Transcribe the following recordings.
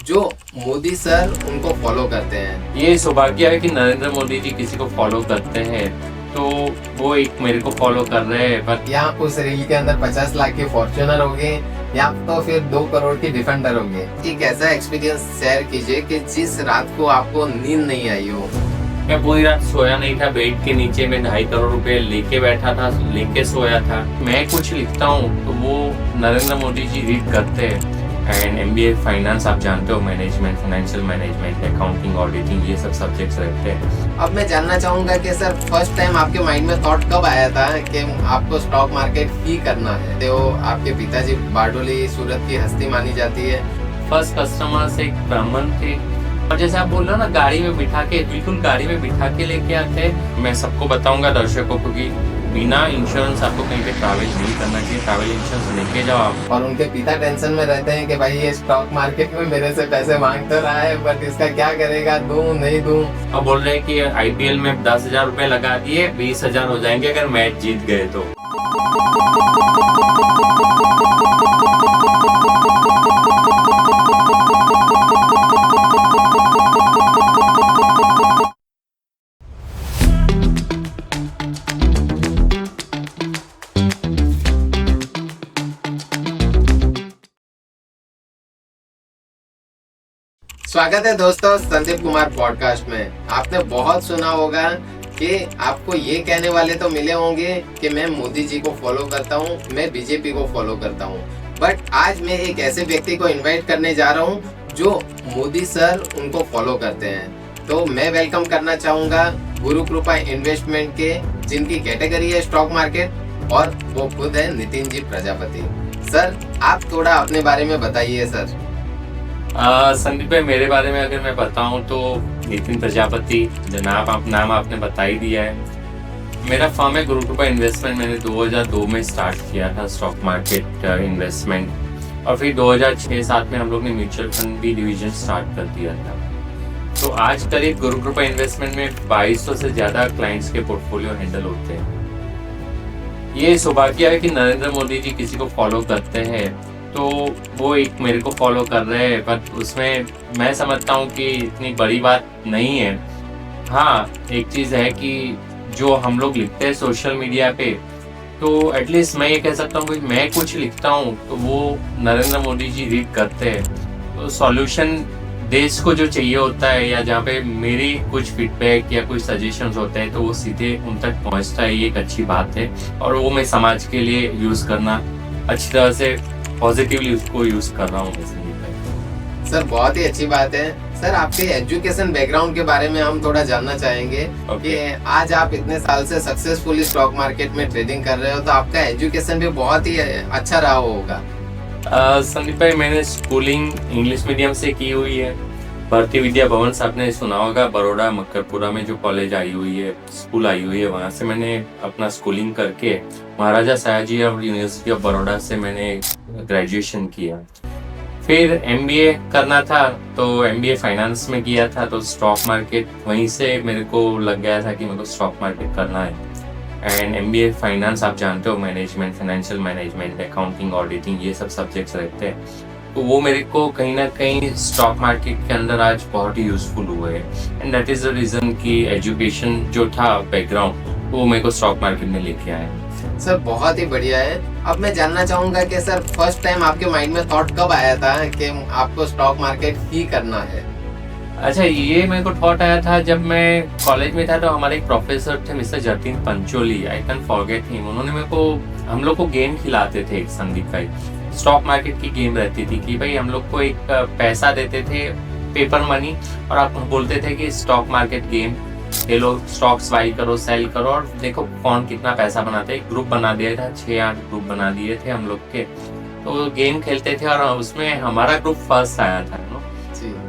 जो मोदी सर उनको फॉलो करते हैं। ये सौभाग्य है कि नरेंद्र मोदी जी किसी को फॉलो करते हैं, तो वो एक मेरे को फॉलो कर रहे हैं। पर या उस रील के अंदर 50 लाख के फॉर्च्यूनर हो गए या तो फिर 2 करोड़ की डिफेंडर हो गए। एक ऐसा एक्सपीरियंस शेयर कीजिए कि जिस रात को आपको नींद नहीं आई हो। मैं पूरी रात सोया नहीं था, बेड के नीचे में 2.5 करोड़ रुपए लेके बैठा था, लेके सोया था। मैं कुछ लिखता हूँ तो वो नरेंद्र मोदी जी रीड करते हैं। एंड MBA फाइनेंस आप जानते हो, management, financial management, accounting, auditing, ये सब सब्जेक्ट्स रहते हैं। अब मैं जानना चाहूंगा कि सर फर्स्ट टाइम आपके माइंड में थॉट कब आया था कि आपको स्टॉक मार्केट ही करना है? तो आपके पिताजी बारडोली सूरत की हस्ती मानी जाती है। फर्स्ट कस्टमर से एक ब्राह्मण थे, और जैसे आप बोल रहे हो ना, गाड़ी में बिठा के, बिल्कुल गाड़ी में बिठा के लेके आते। मैं सबको बताऊंगा दर्शकों को कि बिना इंश्योरेंस आपको कहीं पे ट्रैवल नहीं करना चाहिए। ट्रैवल इंश्योरेंस लेके जाओ आप। और उनके पिता टेंशन में रहते हैं कि भाई ये स्टॉक मार्केट में मेरे से पैसे मांग तो रहा है, बट इसका क्या करेगा, दूं नहीं दूं। अब बोल रहे हैं कि IPL में 10,000 रुपए लगा दिए, 20,000 हो जाएंगे अगर मैच जीत गए तो। स्वागत है दोस्तों संदीप कुमार पॉडकास्ट में। आपने बहुत सुना होगा कि आपको ये कहने वाले तो मिले होंगे कि मैं मोदी जी को फॉलो करता हूँ, मैं बीजेपी को फॉलो करता हूँ। बट आज मैं एक ऐसे व्यक्ति को इनवाइट करने जा रहा हूँ जो मोदी सर उनको फॉलो करते हैं। तो मैं वेलकम करना चाहूँगा गुरु कृपा इन्वेस्टमेंट के, जिनकी कैटेगरी है स्टॉक मार्केट, और वो खुद है नितिन जी प्रजापति। सर आप थोड़ा अपने बारे में बताइए सर। संदीप भाई, मेरे बारे में अगर मैं बताऊं तो नितिन प्रजापति, जनाब आप नाम आपने बता ही दिया है। मेरा फर्म है गुरु कृपा इन्वेस्टमेंट। मैंने 2002 में स्टार्ट किया था स्टॉक मार्केट इन्वेस्टमेंट, और फिर 2006-07 में हम लोग ने म्यूचुअल फंड भी डिवीजन स्टार्ट कर दिया था। तो आज करीब गुरु कृपा इन्वेस्टमेंट में 2200 से ज़्यादा क्लाइंट्स के पोर्टफोलियो हैंडल होते हैं। ये सौभाग्य है कि नरेंद्र मोदी जी किसी को फॉलो करते हैं, तो वो एक मेरे को फॉलो कर रहे हैं। पर उसमें मैं समझता हूँ कि इतनी बड़ी बात नहीं है। हाँ, एक चीज़ है कि जो हम लोग लिखते हैं सोशल मीडिया पे, तो एटलीस्ट मैं ये कह सकता हूँ कि मैं कुछ लिखता हूँ तो वो नरेंद्र मोदी जी रीड करते हैं। तो सॉल्यूशन देश को जो चाहिए होता है, या जहाँ पे मेरी कुछ फीडबैक या कुछ सजेशंस होते हैं, तो वो सीधे उन तक पहुँचता है। ये एक अच्छी बात है, और वो मैं समाज के लिए यूज़ करना अच्छी तरह से पॉजिटिवली उसको यूज कर रहा हूँ। सर बहुत ही अच्छी बात है। सर आपके एजुकेशन बैकग्राउंड के बारे में हम थोड़ा जानना चाहेंगे कि आज आप इतने साल से सक्सेसफुली स्टॉक मार्केट में ट्रेडिंग कर रहे हो, तो आपका एजुकेशन भी बहुत ही अच्छा रहा होगा। संदीप भाई, मैंने स्कूलिंग इंग्लिश मीडियम से की हुई है। भारतीय विद्या भवन से आपने सुना होगा, बड़ौदा मक्करपुरा में जो कॉलेज आई हुई है, स्कूल आई हुई है, वहाँ से मैंने अपना स्कूलिंग करके महाराजा सयाजी और यूनिवर्सिटी ऑफ बड़ौदा से मैंने ग्रेजुएशन किया। फिर MBA करना था तो MBA फाइनेंस में किया था, तो स्टॉक मार्केट वहीं से मेरे को लग गया था कि मेरे को स्टॉक मार्केट करना है। एंड MBA फाइनेंस आप जानते हो, management, financial management, accounting, auditing, ये सब सब्जेक्ट्स रहते हैं। तो वो मेरे को कहीं ना कहीं स्टॉक मार्केट के अंदर आज बहुत ही यूजफुल हुए हैं। And that is the reason कि एजुकेशन जो था बैकग्राउंड, वो मेरे को स्टॉक मार्केट में लेके आया। सर बहुत ही बढ़िया है। अब मैं जानना चाहूंगा कि सर फर्स्ट टाइम आपके माइंड में थॉट कब आया था कि आपको स्टॉक मार्केट ही करना है? अच्छा, ये मेरे को थॉट आया था जब मैं कॉलेज में था। तो हमारे एक प्रोफेसर थे, mister Jatin Pancholi, I can forget him. उन्होंने मेरे को, हम लोग को गेम खिलाते थे। एक संदीप भाई, स्टॉक मार्केट की गेम रहती थी कि भाई हम लोग को एक पैसा देते थे, पेपर मनी, और आप बोलते थे कि स्टॉक मार्केट गेम, ये लोग स्टॉक्स बाई करो, सेल करो, और देखो कौन कितना पैसा बनाते हैं। ग्रुप बना दिया था, 6-8 ग्रुप बना दिए थे हम लोग के। तो गेम खेलते थे, और उसमें हमारा ग्रुप फर्स्ट आया था।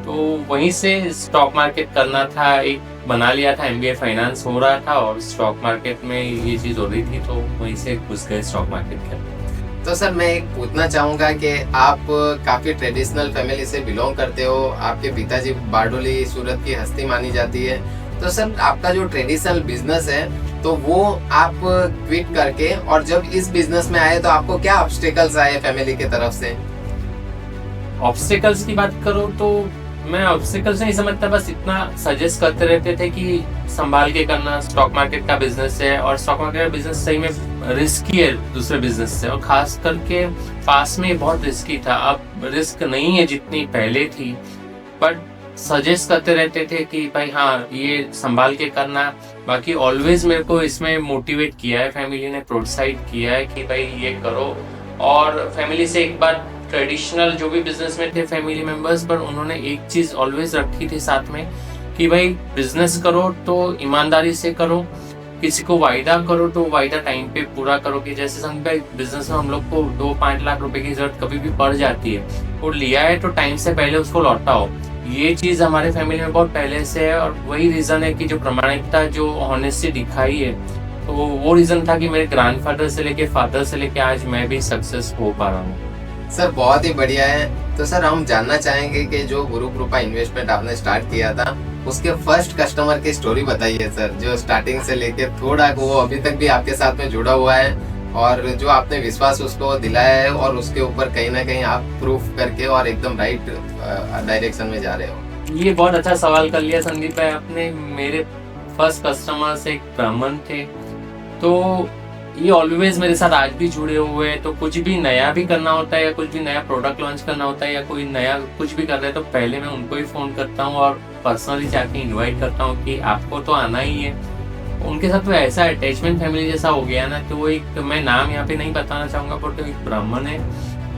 तो वहीं से स्टॉक मार्केट करना था, एक बना लिया था। MBA फाइनेंस हो रहा था और स्टॉक मार्केट में ये चीज़ हो रही थी, तो वहीं से घुस गए स्टॉक मार्केट के अंदर। तो सर मैं एक पूछना चाहूंगा कि आप काफी ट्रेडिशनल फैमिली से बिलोंग करते हो। आपके पिताजी बारडोली सूरत की हस्ती मानी जाती है। तो सर आपका जो ट्रेडिशनल बिजनेस है, तो वो आप क्विट करके, और जब इस बिजनेस में आए तो आपको क्या ऑब्स्टेकल्स आए फैमिली की तरफ से? ऑब्स्टिकल्स की बात करो तो मैं ऑब्स्टिकल्स नहीं समझता, बस इतना सजेस्ट करते रहते थे कि संभाल के करना, स्टॉक मार्केट का बिजनेस है और स्टॉक मार्केट का बिजनेस सही में रिस्की है दूसरे बिजनेस से, और खास करके पास में बहुत रिस्की था। अब रिस्क नहीं है जितनी पहले थी, बट सजेस्ट करते रहते थे कि भाई हाँ ये संभाल के करना। बाकी ऑलवेज मेरे को इसमें मोटिवेट किया है, फैमिली ने प्रोत्साहित किया है कि भाई ये करो। और फैमिली से एक बार ट्रेडिशनल जो भी बिजनेस में थे फैमिली मेंबर्स, पर उन्होंने एक चीज ऑलवेज रखी थी साथ में कि भाई बिजनेस करो तो ईमानदारी से करो, किसी को वायदा करो तो वायदा टाइम पे पूरा करो। कि जैसे समझ भाई बिजनेस में हम लोग को 2-5 लाख रुपए की जरूरत कभी भी पड़ जाती है, और लिया है तो टाइम से पहले उसको लौटाओ। ये चीज हमारे फैमिली में बहुत पहले से है, और वही रीजन है कि जो प्रामाणिकता, जो ऑनेस्टी दिखाई है, तो वो रीजन था कि मेरे ग्रैंडफादर से लेके फादर से लेके आज मैं भी सक्सेस हो पा रहा हूँ। सर बहुत ही बढ़िया है। तो सर हम जानना चाहेंगे कि जो गुरु कृपा इन्वेस्टमेंट आपने स्टार्ट किया था, उसके फर्स्ट कस्टमर की स्टोरी बताइए सर, जो स्टार्टिंग से लेके थोड़ा वो अभी तक भी आपके साथ में जुड़ा हुआ है, और जो आपने विश्वास उसको दिलाया है और उसके ऊपर कहीं ना कहीं आप प्रूफ करके और एकदम राइट डायरेक्शन में जा रहे हो। ये बहुत अच्छा सवाल कर लिया संदीप भाई आपने। मेरे फर्स्ट कस्टमर्स एक ब्राह्मण थे, तो ये ऑलवेज मेरे साथ आज भी जुड़े हुए हैं। तो कुछ भी नया भी करना होता है या कुछ भी नया प्रोडक्ट लॉन्च करना होता है या कोई नया कुछ भी कर रहे हैं, तो पहले मैं उनको ही फोन करता हूँ और पर्सनली जाके इनवाइट करता हूँ कि आपको तो आना ही है। उनके साथ तो ऐसा अटैचमेंट फैमिली जैसा हो गया ना, तो वो एक, मैं नाम यहाँ पे नहीं बताना चाहूंगा, बट एक ब्राह्मण है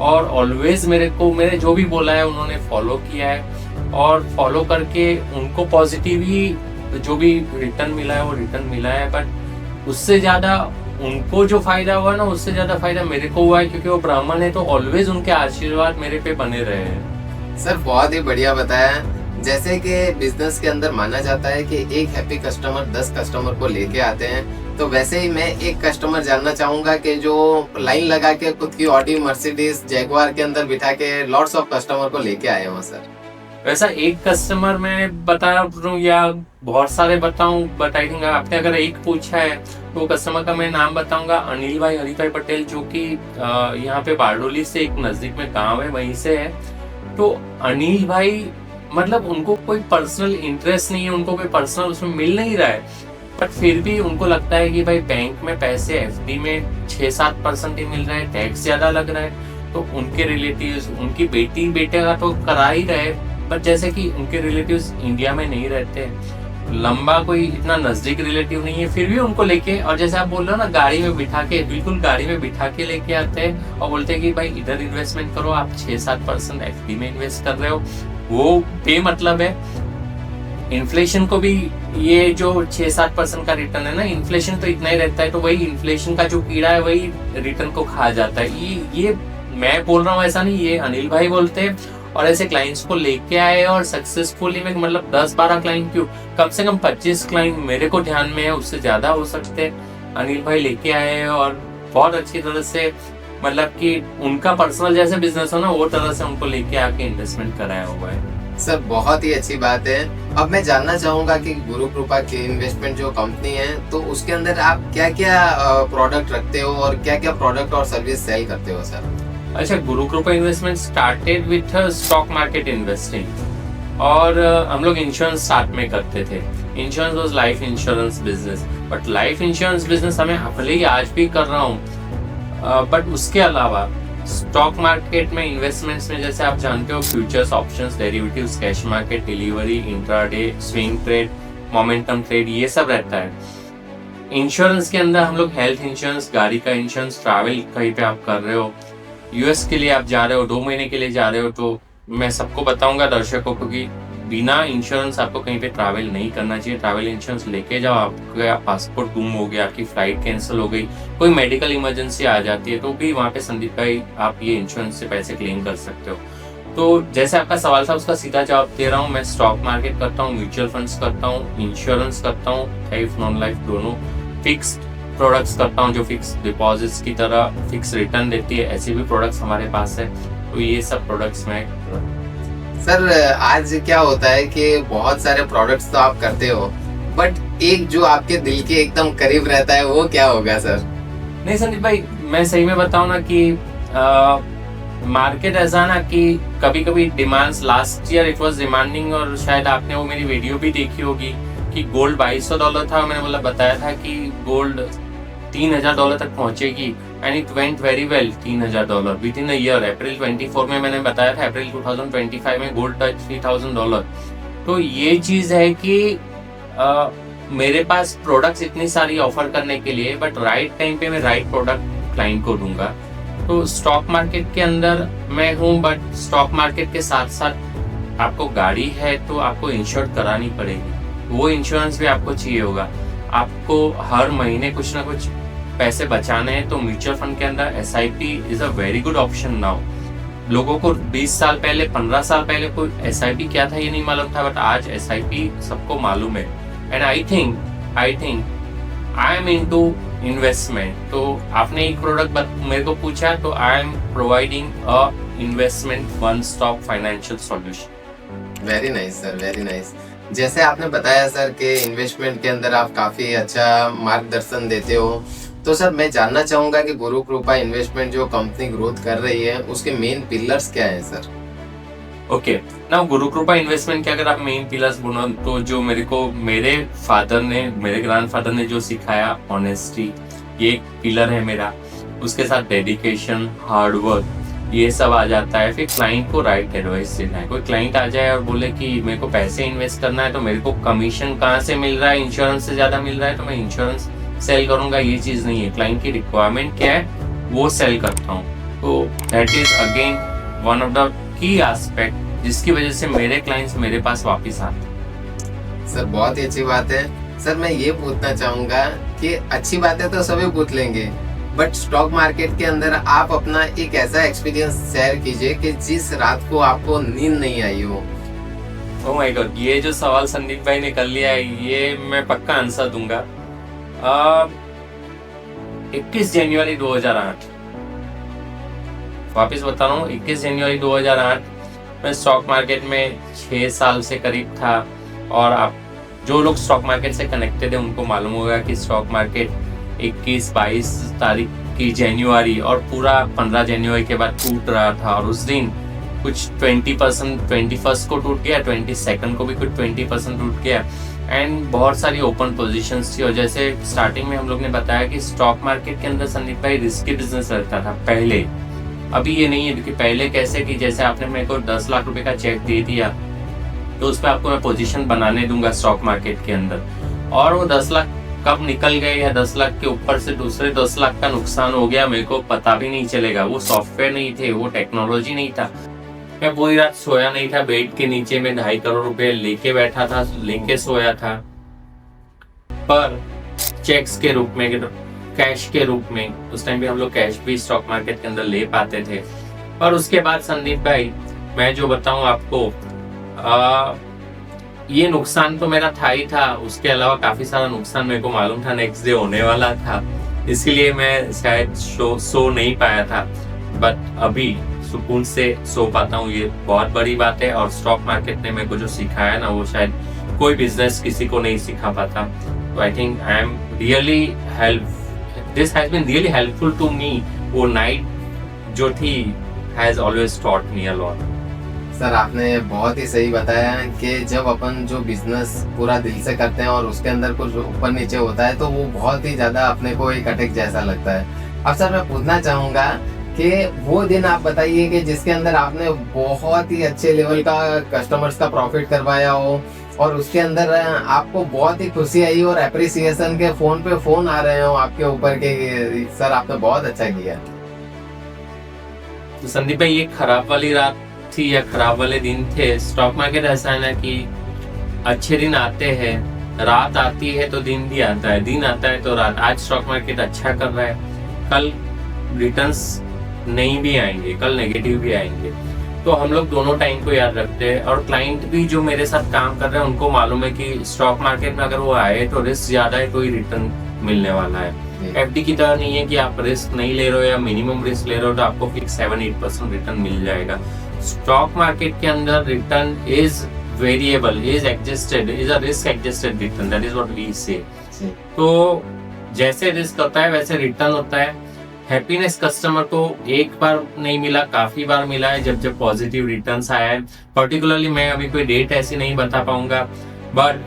और ऑलवेज मेरे जो भी बोला है उन्होंने फॉलो किया है, और फॉलो करके उनको पॉजिटिव ही जो भी रिटर्न मिला है वो रिटर्न मिला है। बट उससे ज्यादा उनको जो फायदा हुआ ना, उससे ज्यादा फायदा मेरे को हुआ है, क्योंकि वो ब्राह्मण है तो ऑलवेज उनके आशीर्वाद मेरे पे बने रहे हैं। सर बहुत ही बढ़िया बताया। जैसे कि बिजनेस के अंदर माना जाता है कि एक हैप्पी कस्टमर 10 कस्टमर को लेके आते हैं, तो वैसे ही मैं एक कस्टमर जानना चाहूंगा कि जो लाइन लगा के खुद की ऑडी, मर्सिडीज, जैगुआर के अंदर बिठा के लॉट्स ऑफ कस्टमर को लेके आए हो सर। वैसा एक कस्टमर मैं बता रहा हूँ या बहुत सारे बताऊं, बट आई थिंक आपने अगर एक पूछा है तो कस्टमर का मैं नाम बताऊंगा, अनिल भाई हरिभाई पटेल, जो कि यहाँ पे बारडोली से एक नजदीक में गांव है, वहीं से है। तो अनिल भाई मतलब उनको कोई पर्सनल इंटरेस्ट नहीं है, उनको कोई पर्सनल उसमें मिल नहीं रहा है, बट फिर भी उनको लगता है कि भाई बैंक में पैसे एफडी में 6-7% ही मिल रहा है, टैक्स ज्यादा लग रहा है, तो उनके रिलेटिव्स, उनकी बेटी बेटे का तो करा ही रहे, बट जैसे कि उनके रिलेटिव्स इंडिया में नहीं रहते, लंबा कोई इतना नजदीक रिलेटिव नहीं है, फिर भी उनको लेके, और जैसे आप बोल रहे हो ना गाड़ी में बिठा के, बिल्कुल गाड़ी में बिठा के लेके आते हैं और बोलते हैं कि भाई इधर इन्वेस्टमेंट करो, आप 6-7% एफडी में इन्वेस्ट कर रहे हो, वो बेमतलब है। इन्फ्लेशन को भी ये जो 6-7% का रिटर्न है ना, इन्फ्लेशन तो इतना ही रहता है, तो वही इन्फ्लेशन का जो कीड़ा है वही रिटर्न को खा जाता है। ये मैं बोल रहा हूँ ऐसा नहीं, ये अनिल भाई बोलते हैं, और ऐसे क्लाइंट्स को लेके आए और सक्सेसफुली में मतलब 10-12 क्लाइंट क्यों, कम से कम 25 क्लाइंट मेरे को ध्यान में है, उससे ज्यादा हो सकते हैं, अनिल भाई लेके आए और बहुत अच्छी तरह से, मतलब कि उनका पर्सनल जैसे बिजनेस हो ना, वो तरह से उनको लेके आके इन्वेस्टमेंट कराया हुआ है। सर बहुत ही अच्छी बात है। अब मैं जानना चाहूंगा कि गुरु कृपा की इन्वेस्टमेंट जो कंपनी है, तो उसके अंदर आप क्या क्या प्रोडक्ट रखते हो और क्या क्या प्रोडक्ट और सर्विस सेल करते हो सर? अच्छा, गुरु कृपा investment started with stock market investing, और हम लोग इंश्योरेंस साथ में करते थे। Insurance was life insurance business, but life insurance business हमें भले ही आज भी कर रहा हूँ, बट उसके अलावा स्टॉक मार्केट में इन्वेस्टमेंट्स में जैसे आप जानते हो futures, options, derivatives, cash market, delivery, intraday, swing trade, momentum trade, ये सब रहता है। इंश्योरेंस के अंदर हम लोग हेल्थ इंश्योरेंस, गाड़ी का इंश्योरेंस, ट्रैवल कहीं पे आप कर रहे हो, यूएस के लिए आप जा रहे हो, 2 महीने के लिए जा रहे हो, तो मैं सबको बताऊंगा दर्शकों को कि बिना इंश्योरेंस आपको कहीं पे ट्रैवल नहीं करना चाहिए। ट्रैवल इंश्योरेंस लेके जाओ, आपका पासपोर्ट गुम हो गया, आपकी फ्लाइट कैंसिल हो गई, कोई मेडिकल इमरजेंसी आ जाती है, तो भी वहाँ पे संदीप भाई आप ये इंश्योरेंस से पैसे क्लेम कर सकते हो। तो जैसे आपका सवाल था उसका सीधा जवाब दे रहा हूँ, मैं स्टॉक मार्केट करता हूँ, म्यूचुअल फंड्स करता हूँ, इंश्योरेंस करता हूँ, लाइफ नॉन लाइफ दोनों, फिक्स्ड प्रोडक्ट्स करता हूँ जो फिक्स डिपॉजिट्स की तरह फिक्स रिटर्न देती है, ऐसे भी प्रोडक्ट्स हमारे पास है, तो ये सब प्रोडक्ट्स में। सर आज क्या होता है कि बहुत सारे प्रोडक्ट्स तो आप करते हो, बट एक जो आपके दिल के एकदम करीब रहता है वो क्या होगा सर? नहीं संदीप भाई, मैं सही में बताऊं ना कि मार्केट ऐसा ना कि कभी कभी demands, last year it was demanding, और शायद आपने वो मेरी वीडियो भी देखी होगी कि गोल्ड $2200 था। मैंने मतलब बताया था कि गोल्ड $3000 तक पहुंचेगी, and it went very well. $3000 within a year, अप्रैल 24 में मैंने बताया था, अप्रैल 2025 में गोल्ड टच $3000। तो ये चीज है कि मेरे पास प्रोडक्ट्स इतनी सारी ऑफर करने के लिए, बट राइट टाइम पे मैं राइट प्रोडक्ट क्लाइंट को दूंगा। तो स्टॉक मार्केट के अंदर मैं हूँ, बट स्टॉक मार्केट के साथ साथ आपको गाड़ी है तो आपको इंश्योर करानी पड़ेगी, वो इंश्योरेंस भी आपको चाहिए होगा। आपको हर महीने कुछ ना कुछ पैसे बचाने हैं, तो म्यूचुअल फंड के अंदर SIP is a very good option now. लोगों को 20 साल पहले, 15 साल पहले कोई SIP क्या था ये नहीं मालूम था, बट आज SIP सबको मालूम है। And I think I am into investment. तो आपने एक प्रोडक्ट मेरे को पूछा, तो I am providing a investment one stop financial solution. Very nice sir, very nice. जैसे आपने बताया सर कि इन्वेस्टमेंट के अंदर आप काफी अच्छा मार्गदर्शन देते हो, तो सर मैं जानना चाहूंगा कि गुरु कृपा इन्वेस्टमेंट जो कंपनी ग्रोथ कर रही है उसके मेन पिलर्स क्या हैं सर? ओके, नाउ गुरु कृपा इन्वेस्टमेंट के अगर आप मेन पिलर्स बोलो, तो जो मेरे फादर ने, मेरे ग्रैंडफादर ने जो सिखाया, ऑनेस्टी, ये एक पिलर है मेरा। उसके साथ डेडिकेशन, हार्ड वर्क, ये सब आ जाता है। फिर क्लाइंट को राइट एडवाइस देना है। कोई क्लाइंट आ जाए और बोले कि मेरे को पैसे इन्वेस्ट करना है, तो मेरे को कमीशन कहाँ से मिल रहा है, इंश्योरेंस से ज्यादा मिल रहा है, तो मैं इंश्योरेंस सेल करूंगा, ये चीज नहीं है। क्लाइंट की रिक्वायरमेंट क्या है वो सेल करता हूँ। तो that is again one of the key aspect जिसकी वजह से मेरे क्लाइंट्स मेरे पास वापस आते हैं। सर बहुत ही अच्छी बात है। सर मैं ये पूछना चाहूंगा कि अच्छी बातें तो सभी पूछ लेंगे, बट स्टॉक मार्केट के अंदर आप अपना एक ऐसा एक्सपीरियंस शेयर कीजिए कि जिस रात को आपको नींद नहीं आई हो। ओह माय गॉड, ये जो सवाल संदीप भाई ने कर लिया है, ये मैं पक्का आंसर दूंगा। 21 जनवरी 2008, वापिस बता रहा हूँ, 21 जनवरी 2008 मैं स्टॉक मार्केट में 6 साल से करीब था। और आप जो लोग स्टॉक मार्केट से कनेक्टेड है उनको मालूम होगा कि स्टॉक मार्केट 21-22 तारीख की जनवरी और पूरा 15 जनवरी के बाद टूट रहा था। और उस दिन कुछ 20%, 21st को टूट गया, 22nd को भी कुछ 20% टूट गया, एंड बहुत सारी ओपन पोजीशंस थी। और जैसे स्टार्टिंग में हम लोग ने बताया कि स्टॉक मार्केट के अंदर संदीप भाई रिस्की बिजनेस रहता था पहले, अभी ये नहीं है। क्योंकि पहले कैसे कि जैसे आपने मेरे को 10 लाख रुपए का चेक दे दिया, तो उस पर आपको मैं पोजीशन बनाने दूंगा स्टॉक मार्केट के अंदर, और वो 10 लाख कब निकल गए या 10 लाख के ऊपर से दूसरे 10 लाख का नुकसान हो गया, मेरे को पता भी नहीं चलेगा। वो सॉफ्टवेयर नहीं थे, वो टेक्नोलॉजी नहीं था। मैं पूरी रात सोया नहीं था, बेड के नीचे में 2.5 करोड़ रुपए लेके बैठा था, लेके सोया था, पर चेक्स के रूप में, कैश के रूप में। उस टाइम भी हम लोग कैश भी स्टॉक मार्केट के अंदर ले पाते थे। और उसके बाद संदीप भाई मैं जो बताऊं आपको, ये नुकसान तो मेरा था ही था, उसके अलावा काफी सारा नुकसान मेरे को मालूम था नेक्स्ट डे होने वाला था, इसलिए मैं शायद सो नहीं पाया था। बट अभी सुकून से सो पाता हूँ, ये बहुत बड़ी बात है। और स्टॉक मार्केट ने मेरे को जो सिखाया ना, वो शायद कोई बिजनेस किसी को नहीं सिखा पाता। तो I think I am really this has been really helpful to me. वो नाइट जो थी has always taught me a lot. Sir आपने बहुत ही सही बताया कि जब अपन जो बिजनेस पूरा दिल से करते हैं और उसके अंदर कुछ ऊपर नीचे होता है, तो वो बहुत ही ज्यादा अपने को एक अटैक जैसा लगता है। अब सर मैं पूछना चाहूंगा कि वो दिन आप बताइए कि जिसके अंदर आपने बहुत ही अच्छे लेवल का कस्टमर्स का प्रॉफिट करवाया हो, और उसके अंदर आपको बहुत ही खुशी आई और एप्रिसिएशन के फोन पे फोन आ रहे हो आपके ऊपर के सर आपने बहुत अच्छा किया। तो संदीप भाई, ये खराब वाली रात थी या खराब वाले दिन थे। स्टॉक मार्केट ऐसा है ना कि अच्छे दिन आते हैं, रात आती है तो दिन भी आता है, दिन आता है तो रात। आज स्टॉक मार्केट अच्छा कर रहा है, कल रिटर्न्स नहीं भी आएंगे, कल नेगेटिव भी आएंगे। तो हम लोग दोनों टाइम को याद रखते हैं। और क्लाइंट भी जो मेरे साथ काम कर रहे हैं उनको मालूम है कि स्टॉक मार्केट में अगर वो आए तो रिस्क ज्यादा है, तो ही रिटर्न मिलने वाला है। एफडी की तरह नहीं है कि आप रिस्क नहीं ले रहे हो या मिनिमम रिस्क ले रहे हो तो आपको फिक्स 7-8% रिटर्न मिल जाएगा। स्टॉक मार्केट के अंदर return is variable, is adjusted, is a risk adjusted return, that is what we say. तो जैसे रिस्क होता है वैसे रिटर्न होता है। हैप्पीनेस कस्टमर को एक बार नहीं मिला, काफी बार मिला है जब जब पॉजिटिव रिटर्न्स आया है। पर्टिकुलरली मैं अभी कोई डेट ऐसी नहीं बता पाऊंगा, बट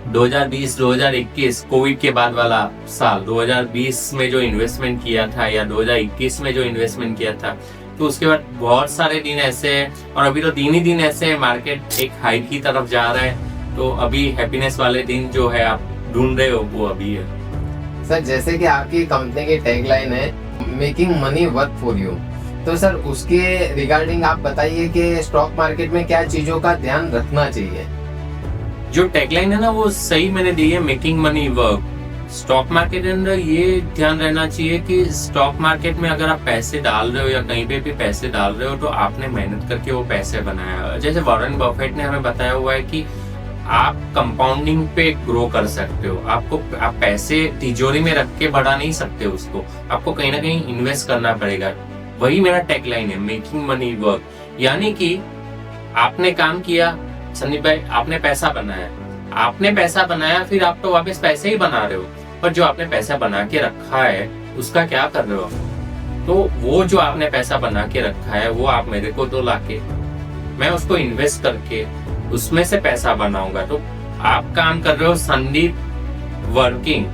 2020-2021 कोविड के बाद वाला साल, 2020 में जो इन्वेस्टमेंट किया था या 2021 में जो इन्वेस्टमेंट किया था, तो उसके बाद बहुत सारे दिन ऐसे हैं और अभी तो दिन ही दिन ऐसे है, मार्केट एक हाई की तरफ जा रहा है। तो अभी हैप्पीनेस वाले दिन जो है आप ढूंढ रहे हो वो अभी है। सर जैसे कि आपकी कंपनी की टैगलाइन है making money work for you, तो सर उसके रिगार्डिंग आप बताइए कि स्टॉक मार्केट में क्या चीजों का ध्यान रखना चाहिए। जो टैगलाइन है ना वो सही मैंने दी है, making money work. Stock market के अंदर ये ध्यान रहना चाहिए कि स्टॉक मार्केट में अगर आप पैसे डाल रहे हो या कहीं पे भी पैसे डाल रहे हो तो आपने मेहनत करके वो पैसे बनाया। जैसे वॉरेन बफेट ने हमें बताया हुआ है कि आप कंपाउंडिंग पे ग्रो कर सकते हो। आप पैसे तिजोरी में रख के बढ़ा नहीं सकते उसको, आपको कहीं ना कहीं इन्वेस्ट करना पड़ेगा। वही मेरा टैगलाइन है, मेकिंग मनी वर्क। यानी कि आपने काम किया संदीप भाई, आपने पैसा बनाया, फिर आप तो वापस पैसे ही बना रहे हो, पर जो आपने पैसा बना के रखा है उसका क्या कर रहे हो? तो वो जो आपने पैसा बना के रखा है वो आप मेरे को दो लाके, मैं उसको इन्वेस्ट करके उसमें से पैसा बनाऊंगा। तो आप काम कर रहे हो संदीप वर्किंग,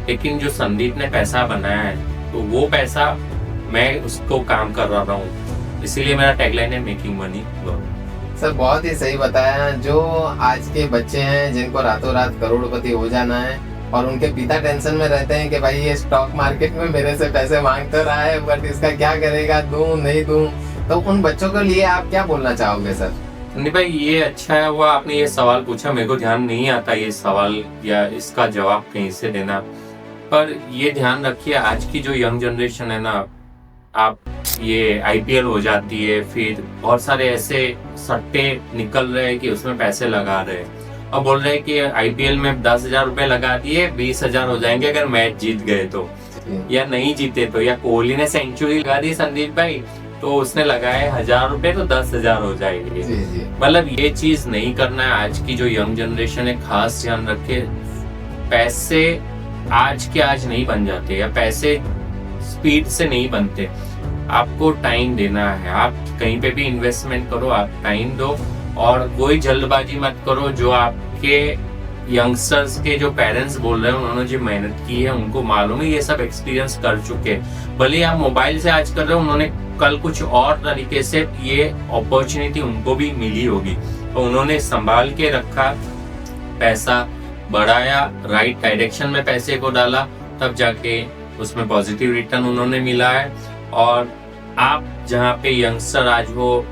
लेकिन जो संदीप ने पैसा बनाया है तो वो पैसा मैं उसको काम कर रहा हूँ। इसीलिए मेरा टैगलाइन है मेकिंग मनी वर्क। सर बहुत ही सही बताया। जो आज के बच्चे हैं जिनको रातों रात करोड़पति हो जाना है और उनके पिता टेंशन में रहते हैं कि भाई ये स्टॉक मार्केट में मेरे से पैसे मांग तो रहा है बट इसका क्या करेगा, दूं नहीं दूं, तो उन बच्चों के लिए आप क्या बोलना चाहोगे सर? नहीं भाई, ये अच्छा है हुआ आपने ये सवाल पूछा। मेरे को ध्यान नहीं आता ये सवाल या इसका जवाब कहीं से देना, पर ये ध्यान रखिए आज की जो यंग जनरेशन है ना, आप ये आईपीएल हो जाती है, फिर बहुत सारे ऐसे सट्टे निकल रहे हैं कि उसमें पैसे लगा रहे हैं और बोल रहे हैं कि आईपीएल में 10,000 रुपए लगा दिए 20,000 हो जाएंगे अगर मैच जीत गए तो, या नहीं जीते तो, या कोहली ने सेंचुरी लगा दी संदीप भाई तो उसने लगाए 1,000 रुपए तो 10,000 हो जाएंगे। मतलब ये चीज नहीं करना है। आज की जो यंग जनरेशन है खास ध्यान रखे, पैसे आज के आज नहीं बन जाते या पैसे स्पीड से नहीं बनते। आपको टाइम देना है। आप कहीं पे भी इन्वेस्टमेंट करो, आप टाइम दो और कोई जल्दबाजी मत करो। जो आपके यंगस्टर्स के जो पेरेंट्स बोल रहे हैं उन्होंने जो मेहनत की है उनको मालूम है, ये सब एक्सपीरियंस कर चुके। भले आप मोबाइल से आज कर रहे हो, उन्होंने कल कुछ और तरीके से ये अपॉर्चुनिटी उनको भी मिली होगी तो उन्होंने संभाल के रखा, पैसा बढ़ाया, राइट डायरेक्शन में पैसे को डाला, तब जाके उसमें पॉजिटिव रिटर्न उन्होंने मिला है। और आप जहाँ पे यंगस्टर आज हो,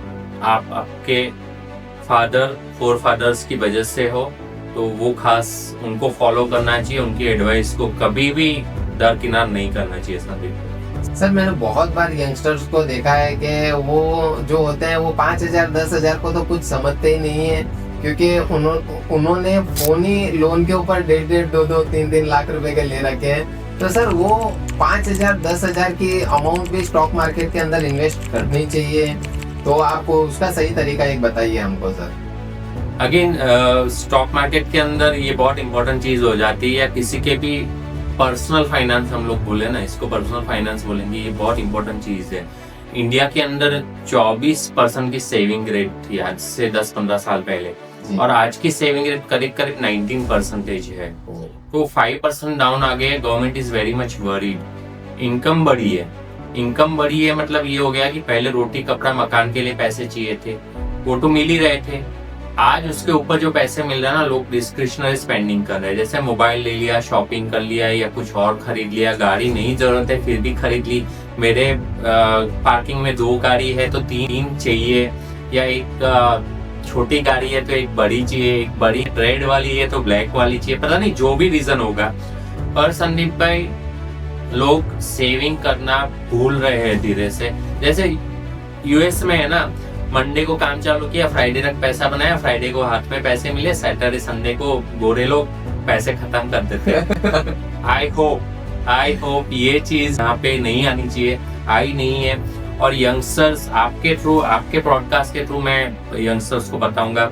आप आपके फोर फादर्स की वजह से हो, तो वो खास उनको फॉलो करना चाहिए। उनकी एडवाइस को कभी भी दरकिनार नहीं करना चाहिए संदीप। सर मैंने बहुत बार यंगस्टर्स को देखा है कि वो जो होते हैं वो 5,000 10,000 को तो कुछ समझते ही नहीं है, क्योंकि उन्होंने फोनी लोन के ऊपर 1.5 2 3 लाख रुपए के ले रखे हैं। तो सर वो 5,000 10,000 की अमाउंट भी स्टॉक मार्केट के अंदर इन्वेस्ट करनी चाहिए, तो आपको उसका सही तरीका एक बताइए हमको सर। अगेन स्टॉक मार्केट के अंदर ये बहुत इंपॉर्टेंट चीज हो जाती है, या किसी के भी पर्सनल फाइनेंस हम लोग बोले ना, इसको पर्सनल फाइनेंस बोलेंगे, ये बहुत इंपॉर्टेंट चीज है। इंडिया के अंदर 24% की सेविंग रेट थी आज से 10-15 साल पहले, और आज की सेविंग रेट करीब करीब 19% है, तो 5% डाउन आ गए। Government is very much worried. Income बढ़ी है मतलब ये हो गया कि पहले रोटी कपड़ा मकान के लिए पैसे चाहिए थे, वो तो मिल ही रहे थे। आज उसके ऊपर जो पैसे मिल रहे हैं ना, लोग डिस्क्रिशनरी स्पेंडिंग कर रहे हैं, जैसे मोबाइल ले लिया, शॉपिंग कर लिया या कुछ और खरीद लिया, गाड़ी नहीं जरूरत है फिर भी खरीद ली। मेरे पार्किंग में 2 गाड़ी है तो 3 चाहिए, या एक छोटी गाड़ी है तो एक बड़ी चाहिए, एक बड़ी रेड वाली है तो ब्लैक वाली चाहिए, पता नहीं जो भी रीजन होगा। पर संदीप भाई, लोग सेविंग करना भूल रहे हैं धीरे से। जैसे यूएस में है ना, मंडे को काम चालू किया, फ्राइडे तक पैसा बनाया, फ्राइडे को हाथ में पैसे मिले, सैटरडे संडे को गोरे लोग पैसे खत्म कर देते। आई होप ये चीज यहाँ पे नहीं आनी चाहिए, आई नहीं है। और यंगस्टर्स आपके थ्रू, आपके ब्रॉडकास्ट के थ्रू मैं यंगस्टर्स को बताऊंगा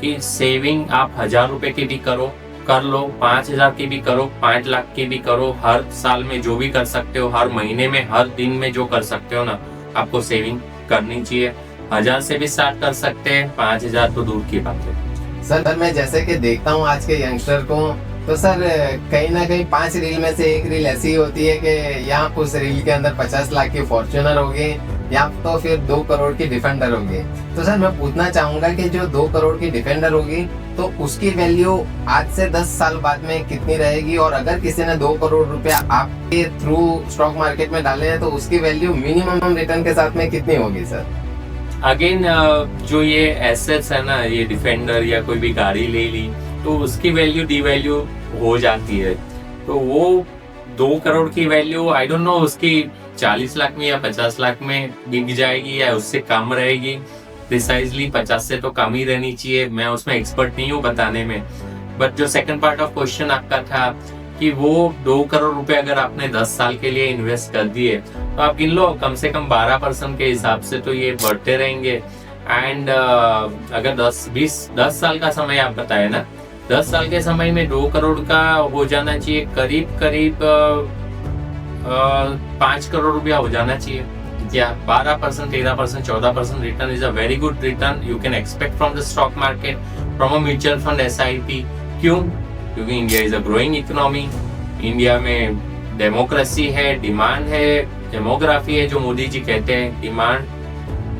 कि सेविंग आप 1,000 रुपए की भी करो, कर लो, 5,000 की भी करो, 5 लाख की भी करो, हर साल में जो भी कर सकते हो, हर महीने में, हर दिन में जो कर सकते हो ना, आपको सेविंग करनी चाहिए। 1,000 से भी स्टार्ट कर सकते हैं, 5,000 तो दूर की बात है। सर मैं जैसे कि देखता हूँ आज के यंगस्टर को, तो सर कहीं ना कहीं 5 रील में से एक रील ऐसी होती है कि या उस रील के अंदर 50 लाख की फॉर्च्यूनर होगी या तो फिर 2 करोड़ की डिफेंडर होगी। तो सर मैं पूछना चाहूंगा कि जो 2 करोड़ की डिफेंडर होगी तो उसकी वैल्यू आज से 10 साल बाद में कितनी रहेगी, और अगर किसी ने 2 करोड़ रुपया आपके थ्रू स्टॉक मार्केट में डाले हैं तो उसकी वैल्यू मिनिमम रिटर्न के साथ में कितनी होगी सर? अगेन जो ये एसेट्स है ना, ये डिफेंडर या कोई भी गाड़ी ले ली तो उसकी वैल्यू डिवैल्यू हो जाती है। तो वो 2 करोड़ की वैल्यू आई डोंट नो उसकी 40 लाख में या 50 लाख में बिक जाएगी या उससे कम रहेगी। प्रिसाइजली 50 से तो कम ही रहनी चाहिए। मैं उसमें एक्सपर्ट नहीं हूँ बताने में। बट जो सेकंड पार्ट ऑफ क्वेश्चन आपका था कि वो 2 करोड़ रुपए अगर आपने 10 साल के लिए इन्वेस्ट कर दिए तो आप गिन लो कम से कम 12% के हिसाब से तो ये बढ़ते रहेंगे। एंड अगर 10 साल का समय आप बताए ना, 10 साल के समय में 2 करोड़ का हो जाना चाहिए, करीब 5 करोड़ रुपया हो जाना चाहिए। या 12%, 13%, 14% return is a very good return you can expect from the stock market, from a mutual fund, SIP। क्यों? क्योंकि India is a growing economy. India में डेमोक्रेसी है, डिमांड है, डेमोग्राफी है, जो मोदी जी कहते हैं, डिमांड,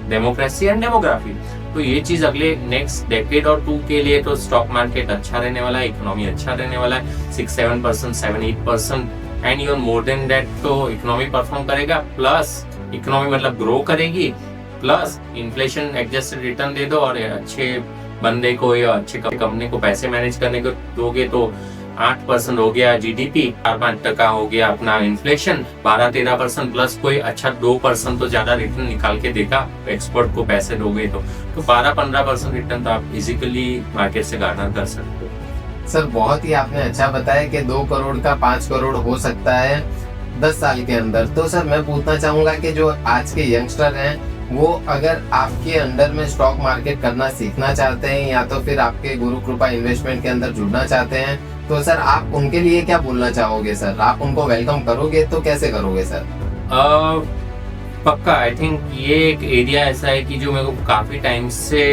डेमोक्रेसी एंड डेमोग्राफी। तो ये चीज अगले नेक्स्ट डेकेड और 2 के लिए तो स्टॉक मार्केट अच्छा रहने वाला है, इकोनॉमी अच्छा रहने वाला है। 6-7%, 7-8% and even more than that तो इकोनॉमी परफॉर्म करेगा। प्लस इकोनॉमी मतलब ग्रो करेगी, प्लस इन्फ्लेशन एडजस्टेड रिटर्न दे दो और अच्छे बंदे को या अच्छे कंपनी को पैसे मैनेज करने को दोगे तो 8% हो गया GDP, 4-5% हो गया अपना इन्फ्लेशन, 12-13% प्लस कोई अच्छा 2% तो ज्यादा रिटर्न निकाल के देगा एक्सपर्ट को पैसे दोगे तो 12-15% रिटर्न तो आप इजिकली मार्केट से गार्नर कर सकते हो। सर बहुत ही आपने अच्छा बताया कि 2 करोड़ का 5 करोड़ हो सकता है 10 साल के अंदर। तो सर मैं पूछना चाहूंगा कि जो आज के यंगस्टर हैं वो अगर आपके अंडर में स्टॉक मार्केट करना सीखना चाहते हैं या तो फिर आपके गुरु कृपा इन्वेस्टमेंट के अंदर जुड़ना चाहते हैं, तो सर आप उनके लिए क्या बोलना चाहोगे सर? आप उनको वेलकम करोगे तो कैसे करोगे सर? पक्का। आई थिंक ये एक एरिया ऐसा है कि जो मेरे को काफी टाइम से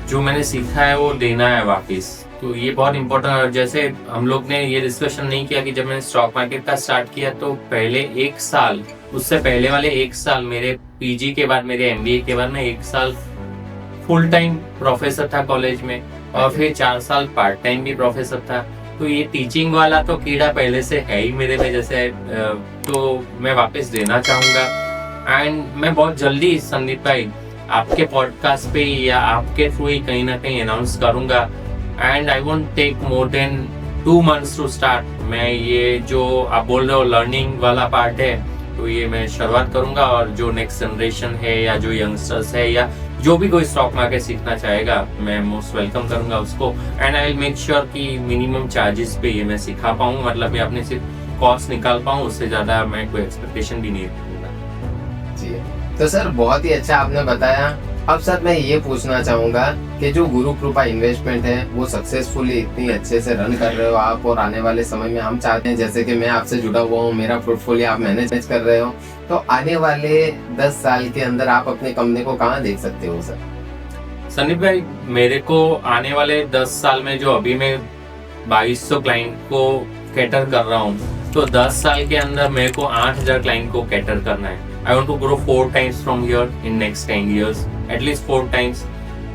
जो मैंने सीखा है वो देना है वापिस। तो ये बहुत इम्पोर्टेंट है। जैसे हम लोग ने ये डिस्कशन नहीं किया कि जब मैंने स्टॉक मार्केट का स्टार्ट किया तो पहले 1 साल, उससे पहले वाले 1 साल मेरे PG के बाद, मेरे MBA के बाद मैं 1 साल फुल टाइम प्रोफेसर था कॉलेज में और फिर 4 साल पार्ट टाइम भी प्रोफेसर था। तो ये टीचिंग वाला तो कीड़ा पहले से है ही मेरे में, जैसे तो मैं वापस देना चाहूँगा। एंड मैं बहुत जल्दी संदीप भाई आपके पॉडकास्ट पे या आपके थ्रू ही कहीं ना कहीं अनाउंस करूँगा। And I won't take more than 2 months to start. मैं ये जो आप बोल रहे हो लर्निंग वाला पार्ट है तो ये मैं शुरुआत करूंगा और जो नेक्स्ट जनरेशन है या जो यंगस्टर्स है या जो भी कोई स्टॉक मार्केट सीखना चाहेगा मैं मोस्ट वेलकम करूंगा उसको। And I will make sure कि मिनिमम चार्जेस पे ये मैं सिखा पाऊँ, मतलब मैं अपने सिर्फ कॉस्ट निकाल पाऊँ, उससे ज्यादा मैं कोई एक्सपेक्टेशन भी नहीं रखूंगा। जी तो सर बहुत ही अच्छा आपने बताया। अब सर मैं ये पूछना चाहूंगा कि जो गुरु कृपा इन्वेस्टमेंट है वो सक्सेसफुली इतनी अच्छे से रन कर रहे हो आप, और आने वाले समय में हम चाहते हैं जैसे कि मैं आपसे जुड़ा हुआ हूँ, मेरा पोर्टफोलियो आप मैनेज कर रहे हो, तो आने वाले 10 साल के अंदर आप अपनी कंपनी को कहाँ देख सकते हो सर? संदीप भाई मेरे को आने वाले 10 साल में जो अभी मैं 2200 क्लाइंट को कैटर कर रहा हूँ तो 10 साल के अंदर मेरे को 8000 क्लाइंट को कैटर करना है। I want to grow 4 times from here in next 10 years, at least 4 times।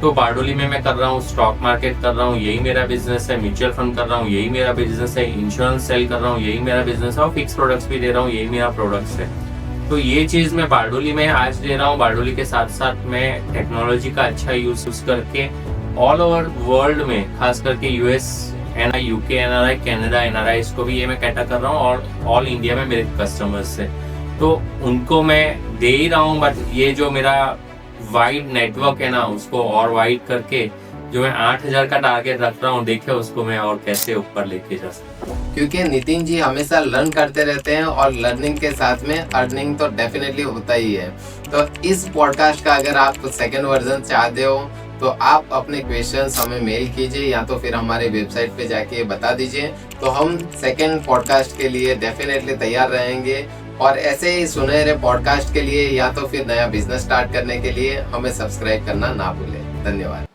तो बारडोली में मैं कर रहा हूँ, स्टॉक मार्केट कर रहा हूँ, यही मेरा बिजनेस है, म्यूचुअल फंड कर रहा हूँ, यही मेरा बिजनेस है, इंश्योरेंस सेल कर रहा हूँ, यही मेरा बिजनेस है, और फिक्स प्रोडक्ट्स भी दे रहा हूँ, यही मेरा प्रोडक्ट्स है। तो ये चीज मैं बारडोली में आज दे रहा हूँ। बारडोली के साथ साथ मैं टेक्नोलॉजी का अच्छा यूज करके ऑल ओवर वर्ल्ड में, खास करके US, UK, NRI, Canada NRI को भी ये मैं कैटर कर रहा हूँ, और ऑल इंडिया में मेरे कस्टमर्स से तो उनको मैं दे ही रहा हूँ। बट ये जो मेरा वाइड नेटवर्क है ना उसको और वाइड करके जो मैं 8000 का टारगेट रख रहा हूँ, देखिए उसको मैं और कैसे ऊपर लेके जा सकता हूँ। क्योंकि नितिन जी हमेशा लर्न करते रहते हैं और लर्निंग के साथ में अर्निंग तो डेफिनेटली होता ही है। तो इस पॉडकास्ट का अगर आप सेकंड वर्जन चाहते हो तो आप अपने क्वेश्चंस हमें मेल कीजिए या तो फिर हमारे वेबसाइट पे जाके बता दीजिए, तो हम सेकंड पॉडकास्ट के लिए डेफिनेटली तैयार रहेंगे। और ऐसे ही सुनहरे पॉडकास्ट के लिए या तो फिर नया बिजनेस स्टार्ट करने के लिए हमें सब्सक्राइब करना ना भूलें। धन्यवाद।